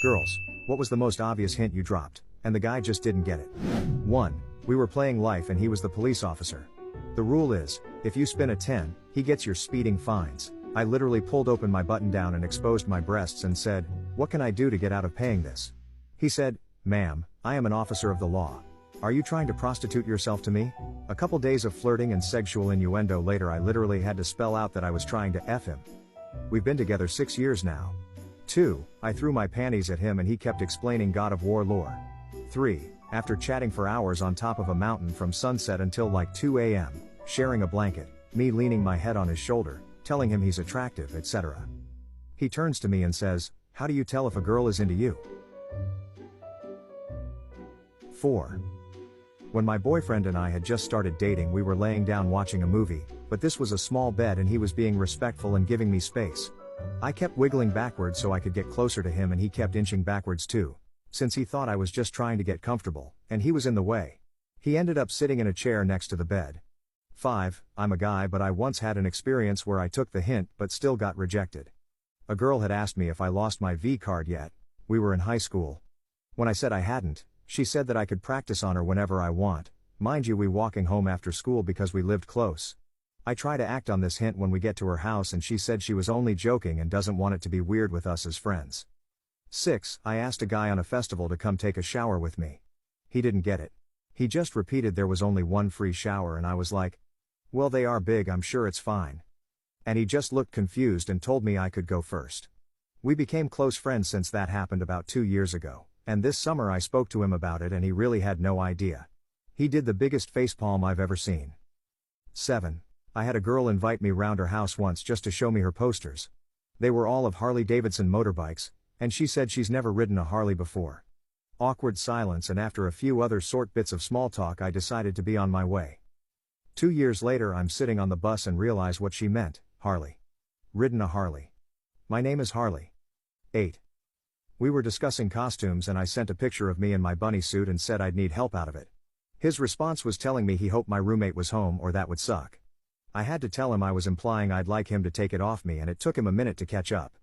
Girls, what was the most obvious hint you dropped, and the guy just didn't get it? 1. We were playing life and he was the police officer. The rule is, if you spin a 10, he gets your speeding fines. I literally pulled open my button down and exposed my breasts and said, "What can I do to get out of paying this?" He said, "Ma'am, I am an officer of the law. Are you trying to prostitute yourself to me?" A couple days of flirting and sexual innuendo later, I literally had to spell out that I was trying to F him. We've been together 6 years now. 2. I threw my panties at him and he kept explaining God of War lore. 3. After chatting for hours on top of a mountain from sunset until like 2 a.m., sharing a blanket, me leaning my head on his shoulder, telling him he's attractive, etc. He turns to me and says, "How do you tell if a girl is into you?" 4. When my boyfriend and I had just started dating, we were laying down watching a movie, but this was a small bed and he was being respectful and giving me space. I kept wiggling backwards so I could get closer to him and he kept inching backwards too, since he thought I was just trying to get comfortable, and he was in the way. He ended up sitting in a chair next to the bed. 5. I'm a guy, but I once had an experience where I took the hint but still got rejected. A girl had asked me if I lost my V card yet. We were in high school. When I said I hadn't, she said that I could practice on her whenever I want, mind you we walking home after school because we lived close. I try to act on this hint when we get to her house and she said she was only joking and doesn't want it to be weird with us as friends. 6. I asked a guy on a festival to come take a shower with me. He didn't get it. He just repeated there was only one free shower and I was like, "Well, they are big, I'm sure it's fine." And he just looked confused and told me I could go first. We became close friends since that happened about 2 years ago, and this summer I spoke to him about it and he really had no idea. He did the biggest facepalm I've ever seen. 7. I had a girl invite me round her house once just to show me her posters. They were all of Harley-Davidson motorbikes, and she said she's never ridden a Harley before. Awkward silence, and after a few other sort bits of small talk I decided to be on my way. 2 years later I'm sitting on the bus and realize what she meant, Harley. Ridden a Harley. My name is Harley. 8. We were discussing costumes and I sent a picture of me in my bunny suit and said I'd need help out of it. His response was telling me he hoped my roommate was home or that would suck. I had to tell him I was implying I'd like him to take it off me and it took him a minute to catch up.